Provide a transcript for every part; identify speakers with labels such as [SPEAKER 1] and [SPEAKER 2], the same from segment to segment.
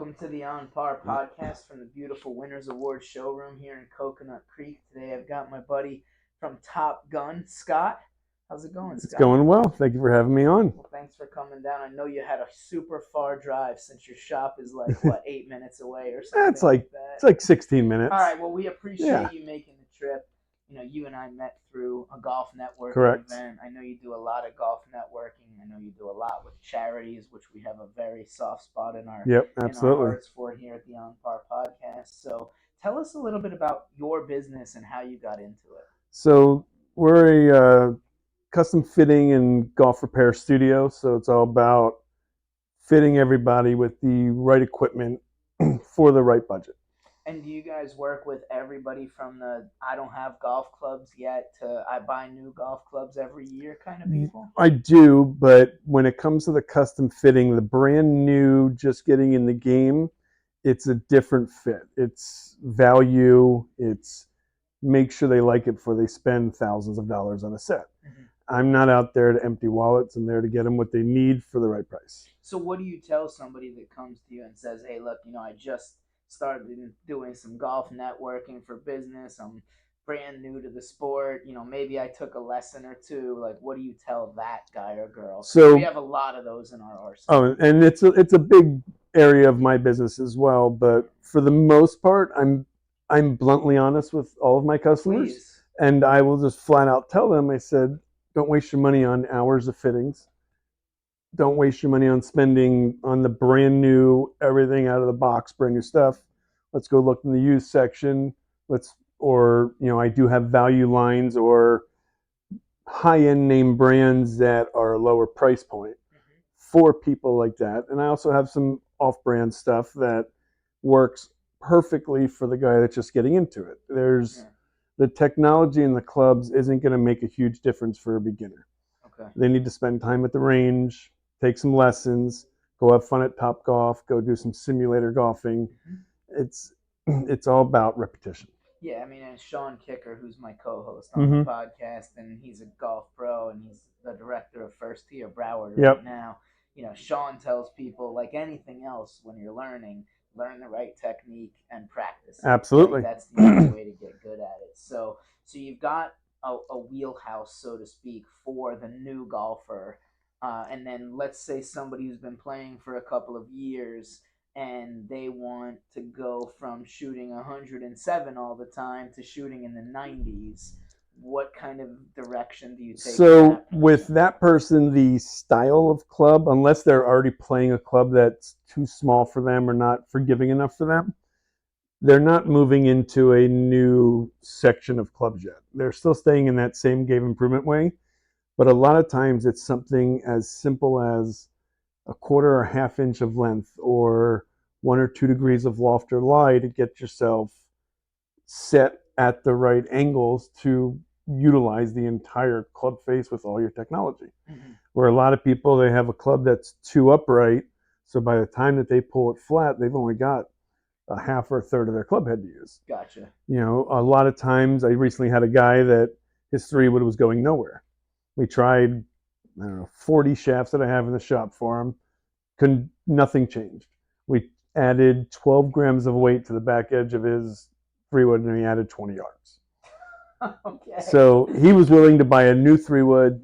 [SPEAKER 1] Welcome to the OnPar podcast from the beautiful Winners Award showroom here in Coconut Creek. Today I've got my buddy from Top Gun, Scott. How's it going, Scott?
[SPEAKER 2] It's going well. Thank you for having me on.
[SPEAKER 1] Well, thanks for coming down. I know you had a super far drive since your shop is like, what, 8 minutes away or something
[SPEAKER 2] It's like
[SPEAKER 1] that?
[SPEAKER 2] It's like 16 minutes.
[SPEAKER 1] All right, well, we appreciate
[SPEAKER 2] Yeah.
[SPEAKER 1] you making the trip. You know, you and I met through a golf networking
[SPEAKER 2] Correct.
[SPEAKER 1] event. I know you do a lot of golf networking. I know you do a lot with charities, which we have a very soft spot in our
[SPEAKER 2] Yep,
[SPEAKER 1] in our
[SPEAKER 2] absolutely.
[SPEAKER 1] hearts for here at the On Par podcast. So tell us a little bit about your business and how you got into it.
[SPEAKER 2] So we're a custom fitting and golf repair studio. So it's all about fitting everybody with the right equipment for the right budget.
[SPEAKER 1] And do you guys work with everybody from the I don't have golf clubs yet to I buy new golf clubs every year kind of people?
[SPEAKER 2] I do, but when it comes to the custom fitting, the brand new, just getting in the game, it's a different fit. It's value. It's make sure they like it before they spend thousands of dollars on a set.
[SPEAKER 1] Mm-hmm.
[SPEAKER 2] I'm not out there to empty wallets. I'm there to get them what they need for the right price.
[SPEAKER 1] So what do you tell somebody that comes to you and says, hey, look, I just started doing some golf networking for business. I'm brand new to the sport. Maybe I took a lesson or two. Like, what do you tell that guy or girl?
[SPEAKER 2] So
[SPEAKER 1] we have a lot of those in our arsenal.
[SPEAKER 2] Oh, and it's a big area of my business as well. But for the most part, I'm bluntly honest with all of my customers.
[SPEAKER 1] Please.
[SPEAKER 2] And I will just flat out tell them, I said, don't waste your money on hours of fittings. Don't waste your money on spending on the brand new, everything out of the box, brand new stuff. Let's go look in the used section. I do have value lines or high-end name brands that are a lower price point for people like that. And I also have some off-brand stuff that works perfectly for the guy that's just getting into it. The technology in the clubs isn't going to make a huge difference for a beginner.
[SPEAKER 1] Okay.
[SPEAKER 2] They need to spend time at the range, take some lessons, go have fun at Top Golf, go do some simulator golfing. It's all about repetition.
[SPEAKER 1] Yeah, and Sean Kicker, who's my co-host on the podcast, and he's a golf pro, and he's the director of First Tee Broward right now. Sean tells people, like anything else, when you're learn the right technique and practice.
[SPEAKER 2] Absolutely.
[SPEAKER 1] Right? That's the only way to get good at it. So you've got a wheelhouse, so to speak, for the new golfer. And then let's say somebody who's been playing for a couple of years and they want to go from shooting 107 all the time to shooting in the 90s. What kind of direction do you take?
[SPEAKER 2] So with that person, the style of club, unless they're already playing a club that's too small for them or not forgiving enough for them, they're not moving into a new section of clubs yet. They're still staying in that same game improvement way. But a lot of times it's something as simple as a quarter or half inch of length or 1 or 2 degrees of loft or lie to get yourself set at the right angles to utilize the entire club face with all your technology. Where a lot of people, they have a club that's too upright, so by the time that they pull it flat, they've only got a half or a third of their club head to use.
[SPEAKER 1] Gotcha.
[SPEAKER 2] A lot of times, I recently had a guy that his 3-wood was going nowhere. We tried, 40 shafts that I have in the shop for him. Nothing changed. We added 12 grams of weight to the back edge of his 3-wood, and he added 20 yards.
[SPEAKER 1] Okay.
[SPEAKER 2] So he was willing to buy a new 3-wood,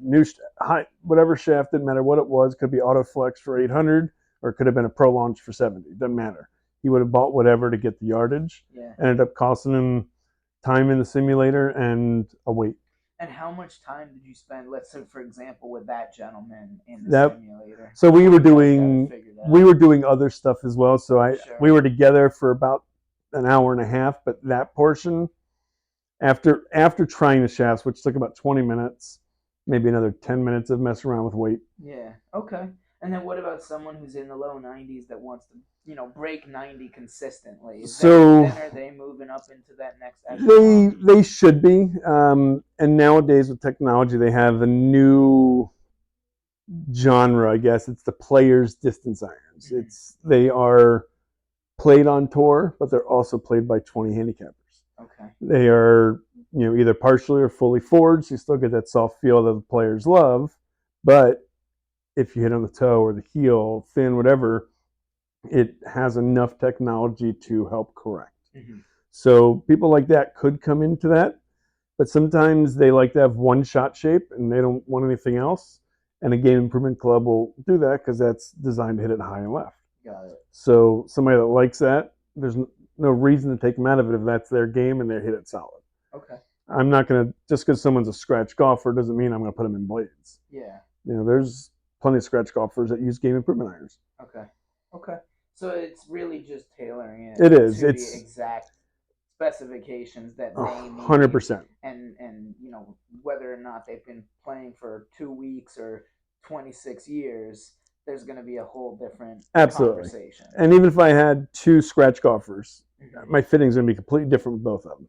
[SPEAKER 2] whatever shaft, didn't matter what it was. Could be Autoflex for 800, or it could have been a Pro Launch for 70. Doesn't matter. He would have bought whatever to get the yardage.
[SPEAKER 1] Yeah.
[SPEAKER 2] Ended up costing him time in the simulator and a weight.
[SPEAKER 1] And how much time did you spend, let's say, for example, with that gentleman in the simulator?
[SPEAKER 2] So we were doing other stuff as well. So we were together for about an hour and a half, but that portion, after trying the shafts, which took about 20 minutes, maybe another 10 minutes of messing around with weight.
[SPEAKER 1] Yeah. Okay. And then what about someone who's in the low 90s that wants to, break 90 consistently? Are they moving up into that next echelon?
[SPEAKER 2] They should be. And nowadays with technology, they have a new genre, I guess. It's the players' distance irons. They are played on tour, but they're also played by 20 handicappers.
[SPEAKER 1] Okay.
[SPEAKER 2] They are, either partially or fully forged. So you still get that soft feel that the players love, but if you hit on the toe or the heel, thin, whatever, it has enough technology to help correct.
[SPEAKER 1] Hmm.
[SPEAKER 2] So people like that could come into that, but sometimes they like to have one shot shape and they don't want anything else. And a game improvement club will do that because that's designed to hit it high and left.
[SPEAKER 1] Got it.
[SPEAKER 2] So somebody that likes that, there's no reason to take them out of it if that's their game and they hit it solid.
[SPEAKER 1] Okay.
[SPEAKER 2] I'm not going to, just because someone's a scratch golfer doesn't mean I'm going to put them in blades.
[SPEAKER 1] Yeah.
[SPEAKER 2] There's plenty of scratch golfers that use game improvement irons.
[SPEAKER 1] Okay. Okay. So it's really just tailoring it
[SPEAKER 2] It is.
[SPEAKER 1] to the
[SPEAKER 2] It's
[SPEAKER 1] exact specifications that they need,
[SPEAKER 2] 100%.
[SPEAKER 1] and whether or not they've been playing for 2 weeks or 26 years, there's going to be a whole different
[SPEAKER 2] Absolutely.
[SPEAKER 1] conversation.
[SPEAKER 2] And even if I had two scratch golfers,
[SPEAKER 1] Hmm.
[SPEAKER 2] my fitting's going to be completely different with both of them.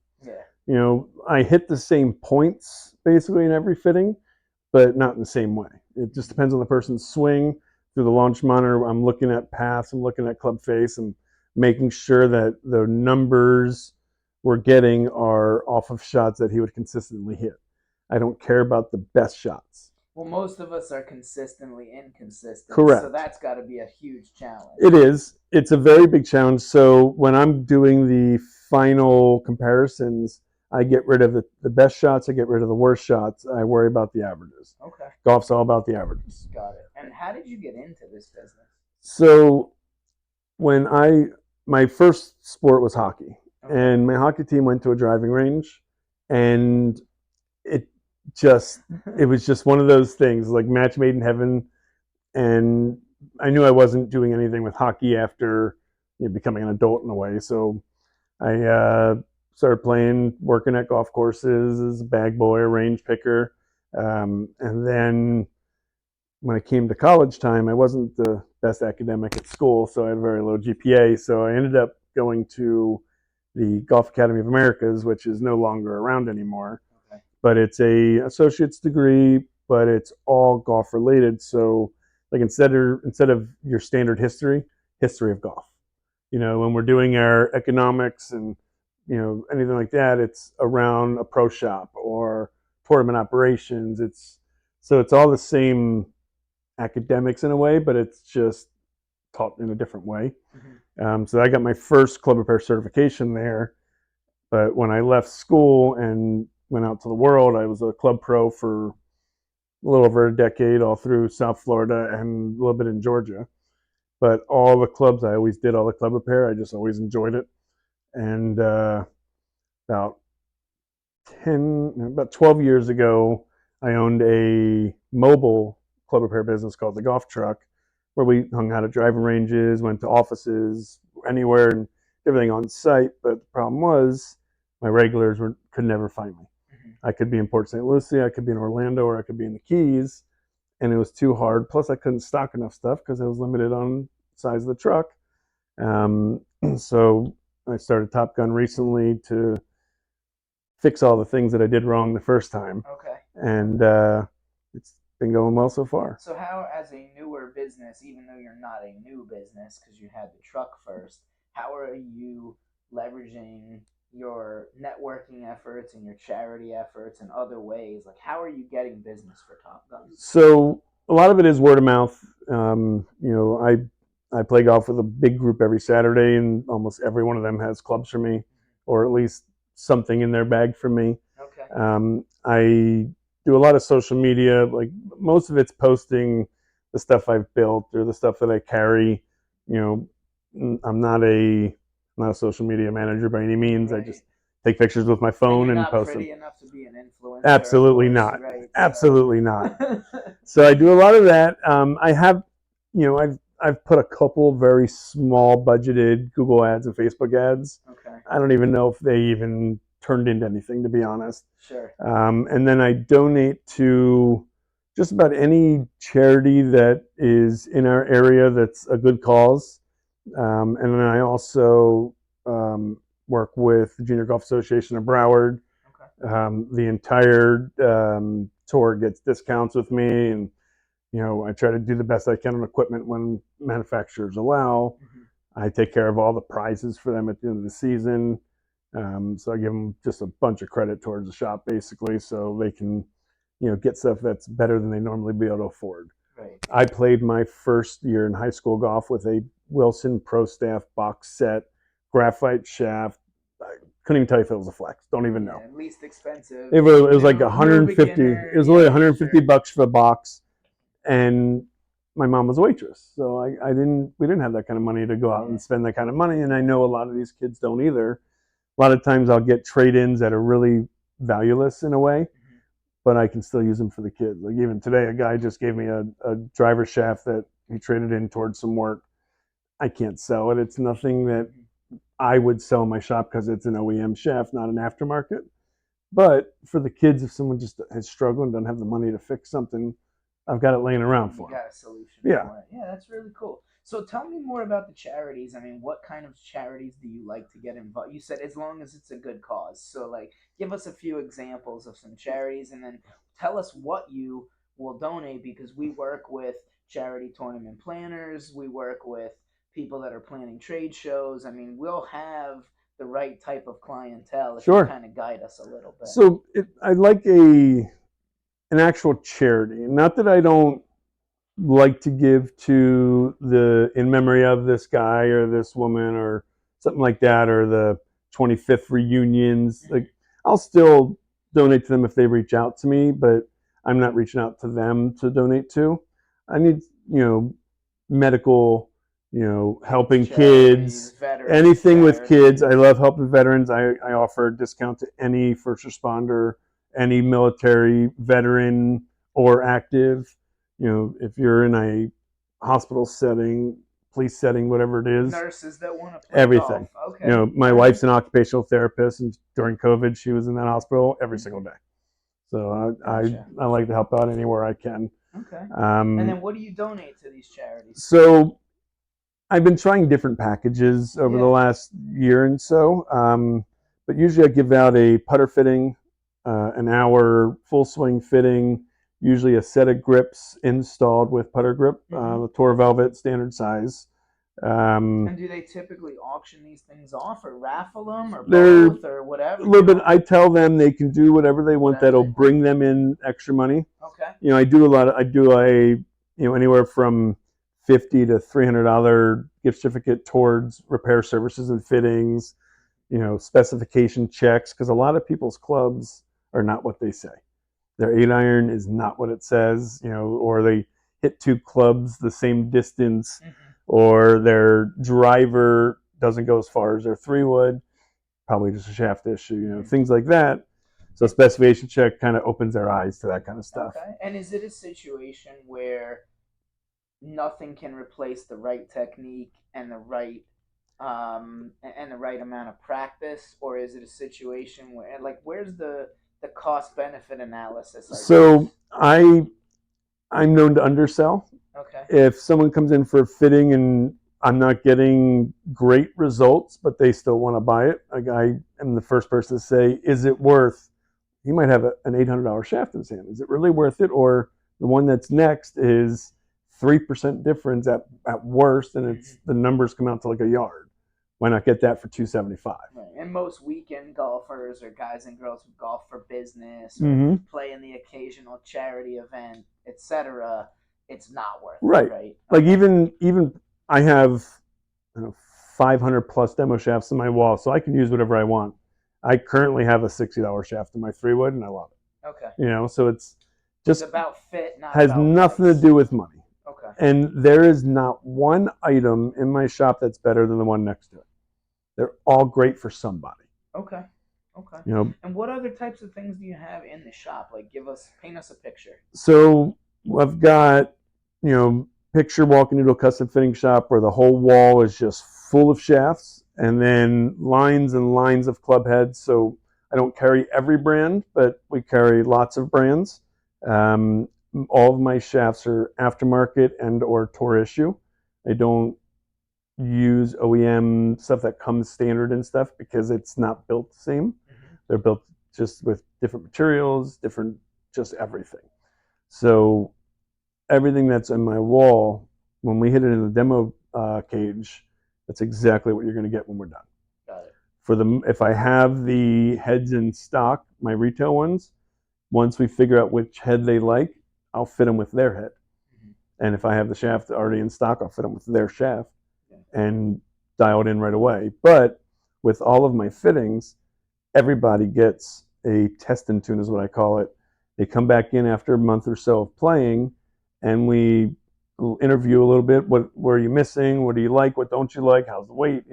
[SPEAKER 1] Yeah.
[SPEAKER 2] I hit the same points basically in every fitting, but not in the same way. It just depends on the person's swing. Through the launch monitor, I'm looking at paths, I'm looking at club face, and making sure that the numbers we're getting are off of shots that he would consistently hit. I don't care about the best shots.
[SPEAKER 1] Well, most of us are consistently inconsistent, so
[SPEAKER 2] Correct.
[SPEAKER 1] that's got to be a huge challenge.
[SPEAKER 2] It is. It's a very big challenge. So when I'm doing the final comparisons, I get rid of the best shots, I get rid of the worst shots, I worry about the averages.
[SPEAKER 1] Okay.
[SPEAKER 2] Golf's all about the averages.
[SPEAKER 1] Got it. And how did you get into this business?
[SPEAKER 2] So when my first sport was hockey,
[SPEAKER 1] Okay.
[SPEAKER 2] and my hockey team went to a driving range, and it just it was just one of those things like match made in heaven. And I knew I wasn't doing anything with hockey after becoming an adult in a way. So I started playing, working at golf courses as a bag boy, a range picker, and then when it came to college time, I wasn't the best academic at school, so I had a very low GPA. So I ended up going to the Golf Academy of Americas, which is no longer around anymore.
[SPEAKER 1] Okay.
[SPEAKER 2] But it's a associate's degree, but it's all golf related. So like instead of your standard history of golf. When we're doing our economics and anything like that, it's around a pro shop or tournament operations. It's all the same academics in a way, but it's just taught in a different way. So I got my first club repair certification there. But when I left school and went out to the world, I was a club pro for a little over a decade, all through South Florida and a little bit in Georgia. But all the clubs, I always did all the club repair. I just always enjoyed it. And about about 12 years ago, I owned a mobile club repair business called the Golf Truck, where we hung out at driving ranges, went to offices, anywhere, and everything on site. But the problem was, my regulars could never find me. I could be in Port St. Lucie, I could be in Orlando, or I could be in the Keys, and it was too hard. Plus, I couldn't stock enough stuff because I was limited on size of the truck. Um, so I started Top Gun recently to fix all the things that I did wrong the first time,
[SPEAKER 1] Okay.
[SPEAKER 2] and it's been going well so far.
[SPEAKER 1] So how, as a newer business, even though you're not a new business because you had the truck first, how are you leveraging your networking efforts and your charity efforts and other ways? Like, how are you getting business for Top Gun?
[SPEAKER 2] So a lot of it is word of mouth. I play golf with a big group every Saturday, and almost every one of them has clubs for me, or at least something in their bag for me.
[SPEAKER 1] Okay.
[SPEAKER 2] I do a lot of social media. Like most of it's posting the stuff I've built or the stuff that I carry. You I'm not a social media manager by any means. I
[SPEAKER 1] Right.
[SPEAKER 2] just take pictures with my
[SPEAKER 1] And
[SPEAKER 2] phone
[SPEAKER 1] you're
[SPEAKER 2] and
[SPEAKER 1] not
[SPEAKER 2] post them.
[SPEAKER 1] pretty enough to be an influencer, of
[SPEAKER 2] Absolutely
[SPEAKER 1] course,
[SPEAKER 2] not.
[SPEAKER 1] right?
[SPEAKER 2] Absolutely not.
[SPEAKER 1] So,
[SPEAKER 2] So I do a lot of that. I have, I've put a couple very small budgeted Google ads and Facebook ads.
[SPEAKER 1] okay,
[SPEAKER 2] I don't even know if they even turned into anything, to be honest.
[SPEAKER 1] sure.
[SPEAKER 2] And then I donate to just about any charity that is in our area that's a good cause. And then I also work with the Junior Golf Association of Broward.
[SPEAKER 1] Okay.
[SPEAKER 2] The entire tour gets discounts with me, and I try to do the best I can on equipment when manufacturers allow. I take care of all the prizes for them at the end of the season. So I give them just a bunch of credit towards the shop, basically, so they can, get stuff that's better than they normally be able to afford.
[SPEAKER 1] Right.
[SPEAKER 2] I played my first year in high school golf with a Wilson Pro Staff box set, graphite shaft. I couldn't even tell you if it was a flex. Don't even know.
[SPEAKER 1] Yeah, least expensive.
[SPEAKER 2] It was like
[SPEAKER 1] New
[SPEAKER 2] 150. It
[SPEAKER 1] beginner.
[SPEAKER 2] was only
[SPEAKER 1] Yeah,
[SPEAKER 2] 150
[SPEAKER 1] sure.
[SPEAKER 2] bucks for the box, and my mom was a waitress, so I didn't. We didn't have that kind of money to go out
[SPEAKER 1] Yeah.
[SPEAKER 2] and spend that kind of money, and I know a lot of these kids don't either. A lot of times I'll get trade-ins that are really valueless in a way,
[SPEAKER 1] Mhm.
[SPEAKER 2] but I can still use them for the kids. Like even today, a guy just gave me a driver shaft that he traded in towards some work. I can't sell it. It's nothing that
[SPEAKER 1] Mhm.
[SPEAKER 2] I would sell in my shop because it's an OEM shaft, not an aftermarket. But for the kids, if someone just has struggled and doesn't have the money to fix something, I've got it laying around
[SPEAKER 1] You
[SPEAKER 2] for them.
[SPEAKER 1] got a solution
[SPEAKER 2] Yeah,
[SPEAKER 1] for it. Yeah, that's really cool. So tell me more about the charities. I mean, what kind of charities do you like to get involved? You said as long as it's a good cause. So like, give us a few examples of some charities, and then tell us what you will donate because we work with charity tournament planners. We work with people that are planning trade shows. I mean, we'll have the right type of clientele if you
[SPEAKER 2] sure.
[SPEAKER 1] kind of guide us a little bit.
[SPEAKER 2] So I'd like an actual charity. Not that I don't like to give to the in memory of this guy or this woman or something like that, or the 25th reunions.
[SPEAKER 1] Mhm.
[SPEAKER 2] Like I'll still donate to them if they reach out to me, but I'm not reaching out to them to donate to. I need, medical,
[SPEAKER 1] Kids
[SPEAKER 2] helping
[SPEAKER 1] charities,
[SPEAKER 2] kids,
[SPEAKER 1] veterans
[SPEAKER 2] anything with kids. I
[SPEAKER 1] charities.
[SPEAKER 2] love helping veterans. I offer a discount to any first responder, any military veteran or active. If you're in a hospital setting, police setting, whatever it is,
[SPEAKER 1] Nurses that want to play golf.
[SPEAKER 2] everything.
[SPEAKER 1] Okay,
[SPEAKER 2] My
[SPEAKER 1] all right.
[SPEAKER 2] wife's an occupational therapist, and during COVID, she was in that hospital every single
[SPEAKER 1] Mm-hmm.
[SPEAKER 2] day. So
[SPEAKER 1] Gotcha.
[SPEAKER 2] I like to help out anywhere I can.
[SPEAKER 1] Okay. And
[SPEAKER 2] Um,
[SPEAKER 1] then what do you donate to these charities?
[SPEAKER 2] so I've been trying different packages over the
[SPEAKER 1] Yeah.
[SPEAKER 2] last year and so, but usually I give out a putter fitting, an hour full swing fitting, usually a set of grips installed with putter grip,
[SPEAKER 1] Mm-hmm.
[SPEAKER 2] the Tour Velvet standard size. Um,
[SPEAKER 1] And do they typically auction these things off or raffle them or
[SPEAKER 2] they're a
[SPEAKER 1] both or whatever,
[SPEAKER 2] little bit. I tell them they can do whatever they want
[SPEAKER 1] whatever
[SPEAKER 2] that'll
[SPEAKER 1] they want?
[SPEAKER 2] bring them in extra money.
[SPEAKER 1] Okay.
[SPEAKER 2] I do a lot. I do anywhere from $50 to $300 gift certificate towards repair services and fittings. Specification checks, because a lot of people's clubs are not what they say. Their 8 iron is not what it says. Or they hit two clubs the same distance,
[SPEAKER 1] Mm-hmm.
[SPEAKER 2] or their driver doesn't go as far as their 3 wood. Probably just a shaft issue.
[SPEAKER 1] Mm-hmm.
[SPEAKER 2] Things like that. So
[SPEAKER 1] And,
[SPEAKER 2] specification check kind of opens their eyes to that kind of stuff.
[SPEAKER 1] okay. And is it a situation where nothing can replace the right technique and the right amount of practice, or is it a situation where like where's the cost benefit analysis, I
[SPEAKER 2] So
[SPEAKER 1] guess?
[SPEAKER 2] I'm known to undersell.
[SPEAKER 1] Okay.
[SPEAKER 2] If someone comes in for a fitting and I'm not getting great results, but they still want to buy it, like I am the first person to say, is it worth? He might have an $800 shaft in his hand. Is it really worth it? Or the one that's next is 3% difference at worst, and
[SPEAKER 1] Mm-hmm.
[SPEAKER 2] it's the numbers come out to like a yard. Why not get that for 275?
[SPEAKER 1] Right. And most weekend golfers or guys and girls who golf for business or
[SPEAKER 2] Mm-hmm.
[SPEAKER 1] play in the occasional charity event, etc., it's not worth it,
[SPEAKER 2] Right.
[SPEAKER 1] right?
[SPEAKER 2] Like
[SPEAKER 1] Okay.
[SPEAKER 2] even I have 500 plus demo shafts in my wall, so I can use whatever I want. I currently have a $60 shaft in my 3 wood, and I love
[SPEAKER 1] Okay.
[SPEAKER 2] it. So it's
[SPEAKER 1] It's
[SPEAKER 2] just
[SPEAKER 1] about fit, not
[SPEAKER 2] has
[SPEAKER 1] about
[SPEAKER 2] nothing to
[SPEAKER 1] price.
[SPEAKER 2] do with money.
[SPEAKER 1] Okay.
[SPEAKER 2] And there is not one item in my shop that's better than the one next to it. They're all great for somebody.
[SPEAKER 1] Okay. Okay.
[SPEAKER 2] You know,
[SPEAKER 1] And what other types of things do you have in the shop? Like, paint us a picture.
[SPEAKER 2] so I've got, picture walking into a custom fitting shop where the whole wall is just full of shafts and then lines and lines of club heads. So I don't carry every brand, but we carry lots of brands. Um, all of my shafts are aftermarket and or tour issue. I don't use OEM stuff that comes standard and stuff because it's not built the same.
[SPEAKER 1] Mm-hmm.
[SPEAKER 2] They're built just with different materials, different, just everything. So everything that's in my wall, when we hit it in the demo cage, that's exactly what you're going to get when we're done.
[SPEAKER 1] Got it.
[SPEAKER 2] If I have the heads in stock, my retail ones, once we figure out which head they like, I'll fit them with their head.
[SPEAKER 1] Mm-hmm.
[SPEAKER 2] And if I have the shaft already in stock, I'll fit them with their shaft.
[SPEAKER 1] Yeah.
[SPEAKER 2] and dial it in right away. But with all of my fittings, everybody gets a test and tune, is what I call it. They come back in after a month or so of playing, and we interview a little bit. What are you missing? What do you like? What don't you like? How's the weight?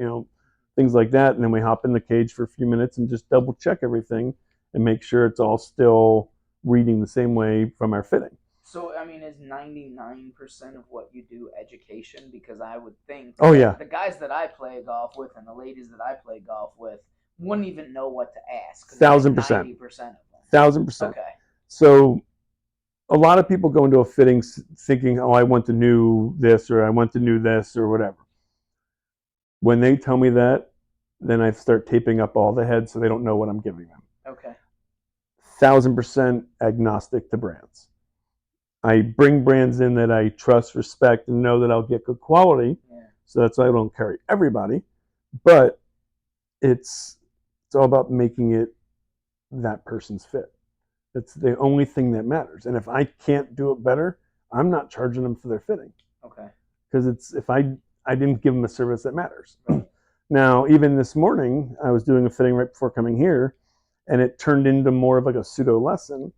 [SPEAKER 2] Things like that. And then we hop in the cage for a few minutes and just double check everything and make sure it's all still reading the same way from our fitting.
[SPEAKER 1] So, I mean, is 99% of what you do education? Because I would think
[SPEAKER 2] Oh
[SPEAKER 1] that
[SPEAKER 2] yeah,
[SPEAKER 1] the guys that I play golf with and the ladies that I play golf with wouldn't even know what to ask because it's like
[SPEAKER 2] 1,000%,
[SPEAKER 1] 90% of them.
[SPEAKER 2] 1,000%.
[SPEAKER 1] Okay.
[SPEAKER 2] So a lot of people go into a fitting thinking, oh, I want the new this or I want the new this or whatever. When they tell me that, then I start taping up all the heads so they don't know what I'm giving them.
[SPEAKER 1] Okay.
[SPEAKER 2] 1,000% agnostic to brands. I bring brands in that I trust, respect, and know that I'll get good quality.
[SPEAKER 1] Yeah.
[SPEAKER 2] So that's why I don't carry everybody. But it's all about making it that person's fit. That's the only thing that matters. And if I can't do it better, I'm not charging them for their fitting.
[SPEAKER 1] Okay.
[SPEAKER 2] Because it's if I didn't give them a service that matters. Now, even this morning, I was doing a fitting right before coming here, and it turned into more of like a pseudo lesson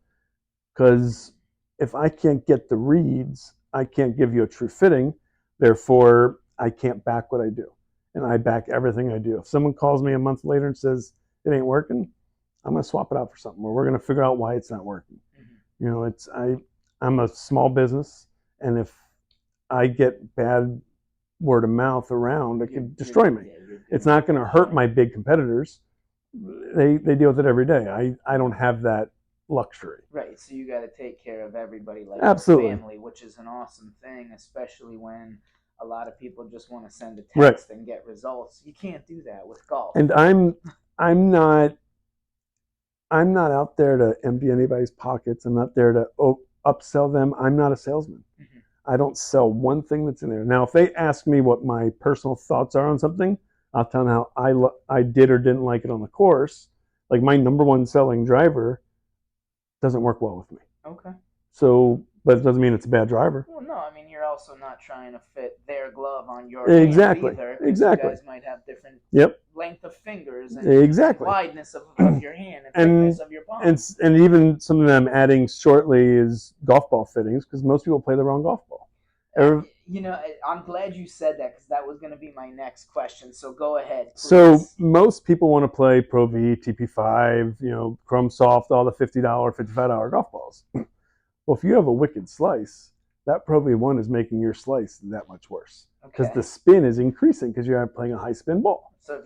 [SPEAKER 2] because if I can't get the reads, I can't give you a true fitting. Therefore, I can't back what I do. And I back everything I do. If someone calls me a month later and says it ain't working, I'm going to swap it out for something, or we're going to figure out why it's not working. I'm a small business, and if I get bad word of mouth around, it could destroy me. It's not going to hurt my big competitors. They deal with it every day. I don't have that luxury.
[SPEAKER 1] Right. So you got to take care of everybody like
[SPEAKER 2] Absolutely.
[SPEAKER 1] your family, which is an awesome thing, especially when a lot of people just want to send a text
[SPEAKER 2] Right.
[SPEAKER 1] and get results. You can't do that with golf.
[SPEAKER 2] And I'm not out there to empty anybody's pockets. I'm not there to upsell them. I'm not a salesman. Mm-hmm. I don't sell one thing that's in there. Now, if they ask me what my personal thoughts are on something, I'll tell them how I did or didn't like it on the course. Like my number one selling driver doesn't work well with me.
[SPEAKER 1] Okay.
[SPEAKER 2] So, but it doesn't mean it's a bad driver.
[SPEAKER 1] Well, no, I mean you're also not trying to fit their glove on your
[SPEAKER 2] exactly.
[SPEAKER 1] hand either.
[SPEAKER 2] Exactly.
[SPEAKER 1] You guys might have different length of fingers and
[SPEAKER 2] exactly.
[SPEAKER 1] wideness of your hand and thickness of your palm.
[SPEAKER 2] And even some of them adding shortly is golf ball fittings because most people play the wrong golf ball.
[SPEAKER 1] I'm glad you said that because that was going to be my next question. So go ahead, please.
[SPEAKER 2] So most people want to play Pro V, TP5, Chrome Soft, all the $50, $55 golf balls. Well, if you have a wicked slice, that Pro V1 is making your slice that much worse because the spin is increasing because you're playing a high spin ball.
[SPEAKER 1] So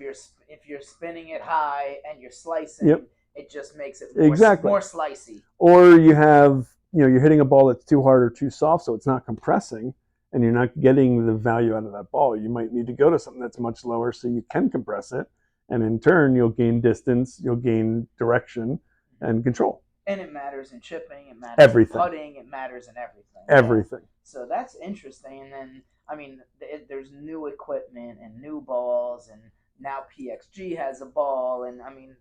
[SPEAKER 1] if you're spinning it high and you're slicing, it just makes it more slicey.
[SPEAKER 2] Or you have you're hitting a ball that's too hard or too soft, so it's not compressing, and you're not getting the value out of that ball. You might need to go to something that's much lower so you can compress it, and in turn, you'll gain distance, you'll gain direction, and control.
[SPEAKER 1] And it matters in chipping, it matters
[SPEAKER 2] everything.
[SPEAKER 1] In putting, it matters in everything.
[SPEAKER 2] Everything.
[SPEAKER 1] So that's interesting. And then, I mean, there's new equipment and new balls, and now PXG has a ball, and I mean,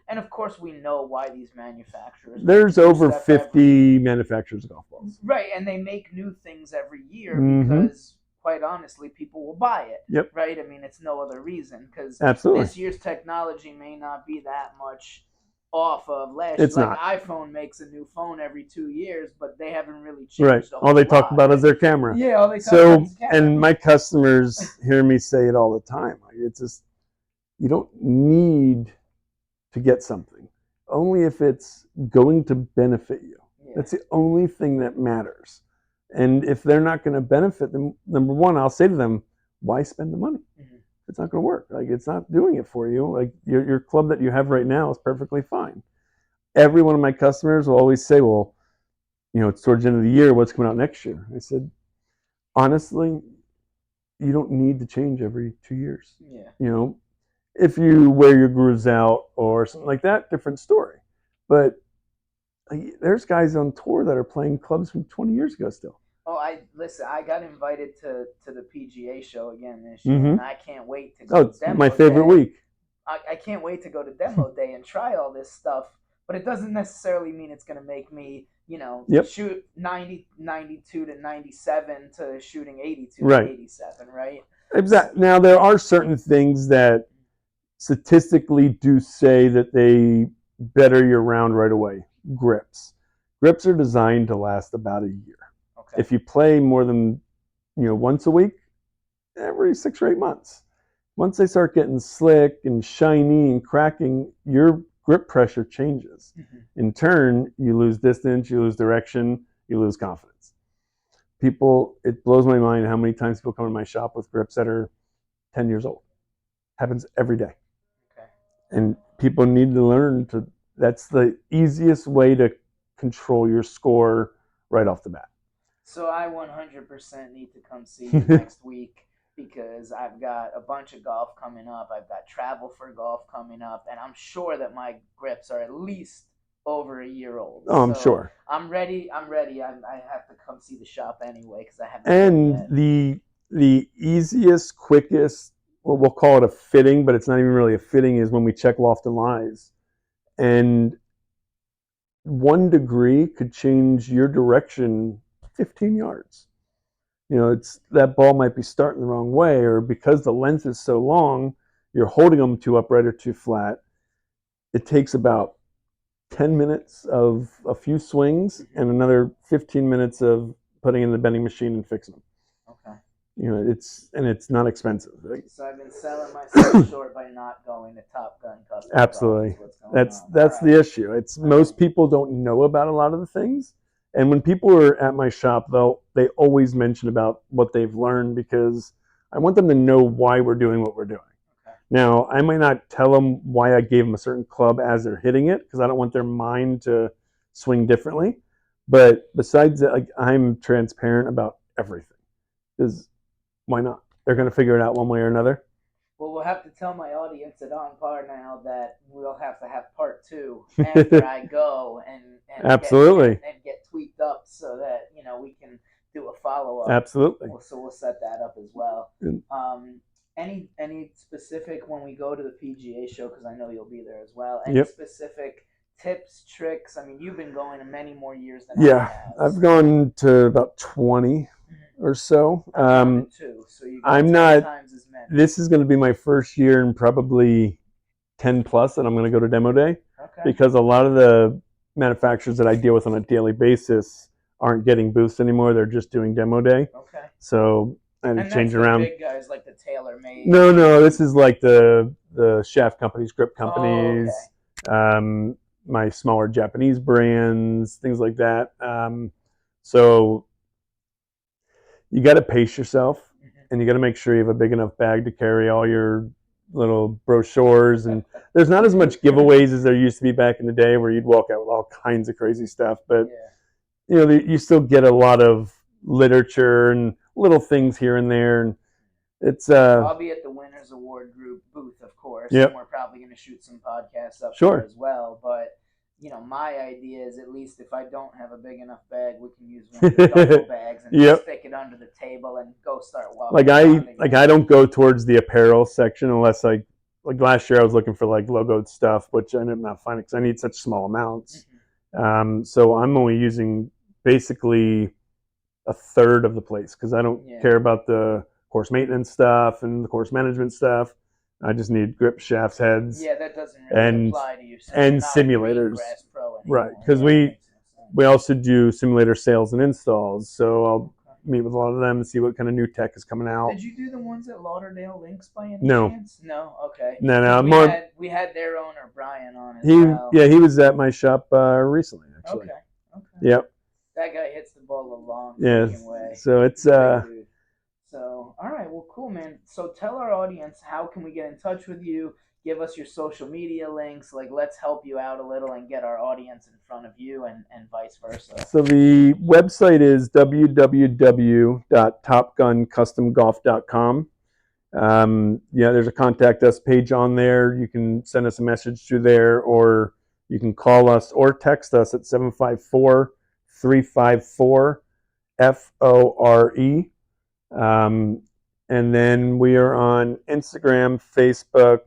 [SPEAKER 1] and of course we know why these manufacturers.
[SPEAKER 2] There's over 50 manufacturers of golf balls.
[SPEAKER 1] Right, and they make new things every year because, quite honestly, people will buy it.
[SPEAKER 2] Yep.
[SPEAKER 1] Right? I mean, it's no other reason because this year's technology may not be that much off of last year. Like iPhone makes a new phone every 2 years, but they haven't really changed.
[SPEAKER 2] All they talk about is their camera.
[SPEAKER 1] Yeah, all they talk about is camera.
[SPEAKER 2] And my customers hear me say it all the time. It's just you don't need to get something only if it's going to benefit you. Yeah. That's the only thing that matters. And if they're not going to benefit them, number one, I'll say to them, why spend the money? Mm-hmm. It's not going to work. Like it's not doing it for you. Like your club that you have right now is perfectly fine. Every one of my customers will always say, well, it's towards the end of the year. What's coming out next year? I said, honestly, you don't need to change every 2 years. Yeah. If you wear your grooves out or something like that, different story. But there's guys on tour that are playing clubs from 20 years ago still.
[SPEAKER 1] Oh, I got invited to the PGA show again this year, and I can't wait to go to demo
[SPEAKER 2] my favorite week.
[SPEAKER 1] I can't wait to go to demo day and try all this stuff, but it doesn't necessarily mean it's going to make me, shoot 92 to 97 to shooting 82 to 87, right?
[SPEAKER 2] Exactly. Now there are certain things that statistically do say that they better your round right away. Grips. Grips are designed to last about a year.
[SPEAKER 1] Okay.
[SPEAKER 2] If you play more than once a week, every 6 or 8 months. Once they start getting slick and shiny and cracking, your grip pressure changes.
[SPEAKER 1] Mm-hmm.
[SPEAKER 2] In turn, you lose distance, you lose direction, you lose confidence. People, it blows my mind how many times people come in my shop with grips that are 10 years old. Happens every day.
[SPEAKER 1] Okay.
[SPEAKER 2] And people need to learn to, that's the easiest way to control your score right off the bat.
[SPEAKER 1] So I 100% need to come see you next week because I've got a bunch of golf coming up. I've got travel for golf coming up, and I'm sure that my grips are at least over a year old.
[SPEAKER 2] Oh, I'm
[SPEAKER 1] So
[SPEAKER 2] sure.
[SPEAKER 1] I'm ready. I'm ready. I have to come see the shop anyway because I haven't been
[SPEAKER 2] And
[SPEAKER 1] yet.
[SPEAKER 2] the easiest, quickest, well, we'll call it a fitting, but it's not even really a fitting, is when we check loft and lies. And 1 degree could change your direction 15 yards. It's that ball might be starting the wrong way, or because the length is so long, you're holding them too upright or too flat. It takes about 10 minutes of a few swings
[SPEAKER 1] Mm-hmm.
[SPEAKER 2] and another 15 minutes of putting in the bending machine and fixing them.
[SPEAKER 1] Okay.
[SPEAKER 2] It's not expensive.
[SPEAKER 1] So I've been selling myself short by not going to Top Gun Custom Golf. Is
[SPEAKER 2] Absolutely.
[SPEAKER 1] what's going
[SPEAKER 2] That's
[SPEAKER 1] on. All
[SPEAKER 2] that's
[SPEAKER 1] right.
[SPEAKER 2] the issue. It's
[SPEAKER 1] All right.
[SPEAKER 2] most people don't know about a lot of the things. And when people are at my shop, though, they always mention about what they've learned, because I want them to know why we're doing what we're doing.
[SPEAKER 1] Okay.
[SPEAKER 2] Now, I might not tell them why I gave them a certain club as they're hitting it, because I don't want their mind to swing differently. But besides that, like, I'm transparent about everything, because why not? They're going to figure it out one way or another.
[SPEAKER 1] Well, we'll have to tell my audience at OnPar now that we'll have to have part two after I go
[SPEAKER 2] Absolutely.
[SPEAKER 1] and get tweaked up so that we can do a follow up.
[SPEAKER 2] Absolutely.
[SPEAKER 1] So we'll set that up as well. Any specific when we go to the PGA show, because I know you'll be there as well. Any
[SPEAKER 2] Yep.
[SPEAKER 1] specific tips, tricks? I mean, you've been going to many more years than
[SPEAKER 2] Yeah,
[SPEAKER 1] I have.
[SPEAKER 2] I've gone to about 20 or so.
[SPEAKER 1] I've gone to two, so you got
[SPEAKER 2] I'm
[SPEAKER 1] 10
[SPEAKER 2] not.
[SPEAKER 1] times as many.
[SPEAKER 2] This is going to be my first year in probably 10 plus that I'm going to go to demo day,
[SPEAKER 1] Okay.
[SPEAKER 2] because a lot of the manufacturers that I deal with on a daily basis aren't getting booths anymore. They're just doing demo day.
[SPEAKER 1] Okay.
[SPEAKER 2] So I had to
[SPEAKER 1] And
[SPEAKER 2] change
[SPEAKER 1] that's
[SPEAKER 2] around.
[SPEAKER 1] the big guys like the TaylorMade.
[SPEAKER 2] No, this is like the shaft companies, grip companies,
[SPEAKER 1] Oh, okay.
[SPEAKER 2] my smaller Japanese brands, things like that. So you got to pace yourself, and you got to make sure you have a big enough bag to carry all your little brochures. And there's not as much giveaways as there used to be back in the day, where you'd walk out with all kinds of crazy stuff. But you still get a lot of literature and little things here and there. And it's
[SPEAKER 1] I'll be at the Winners Award Group booth, of course,
[SPEAKER 2] Yep.
[SPEAKER 1] and we're probably going to shoot some podcasts up
[SPEAKER 2] Sure.
[SPEAKER 1] there as well. But my idea is, at least if I don't have a big enough bag, we can use one of the duffel bags and
[SPEAKER 2] Yep.
[SPEAKER 1] stick it under the table and go start walking.
[SPEAKER 2] I don't go towards the apparel section unless like last year I was looking for like logoed stuff, which I ended up not finding because I need such small amounts. So I'm only using basically a third of the place, because I don't care about the course maintenance stuff and the course management stuff. I just need grip, shafts, heads.
[SPEAKER 1] Yeah, that doesn't really apply to you.
[SPEAKER 2] And simulators. Right, because we also do simulator sales and installs. So I'll meet with a lot of them and see what kind of new tech is coming out.
[SPEAKER 1] Did you do the ones at Lauderdale Links by any
[SPEAKER 2] No.
[SPEAKER 1] chance? No. Okay.
[SPEAKER 2] No.
[SPEAKER 1] We had their owner Brian on as
[SPEAKER 2] well. Yeah, he was at my shop recently, actually.
[SPEAKER 1] Okay.
[SPEAKER 2] Yep.
[SPEAKER 1] That guy hits the ball a long way.
[SPEAKER 2] So it's
[SPEAKER 1] So, all right, well, cool, man. So tell our audience, how can we get in touch with you? Give us your social media links. Like, let's help you out a little and get our audience in front of you, and vice versa.
[SPEAKER 2] So the website is www.topguncustomgolf.com. There's a contact us page on there. You can send us a message through there, or you can call us or text us at 754-354-FORE. And then we are on Instagram, Facebook,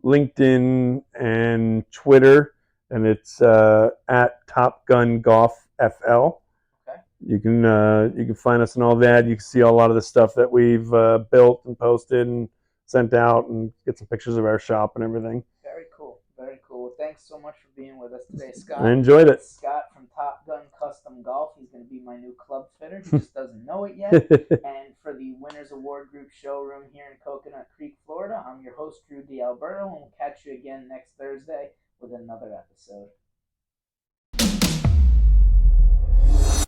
[SPEAKER 2] LinkedIn, and Twitter, and it's at Top Gun Golf FL.
[SPEAKER 1] Okay.
[SPEAKER 2] You can find us and all that. You can see a lot of the stuff that we've built and posted and sent out, and get some pictures of our shop and everything.
[SPEAKER 1] Very cool. Very cool. Well, thanks so much for being with us today,
[SPEAKER 2] I
[SPEAKER 1] Scott.
[SPEAKER 2] enjoyed it.
[SPEAKER 1] That's Scott from Top Gun Custom Golf. He's going to be my new club fitter. He just doesn't know it yet. And for the Winners Award Group showroom here in Coconut Creek, Florida, I'm your host, Drew D. Alberto, and we'll catch you again next Thursday with another episode.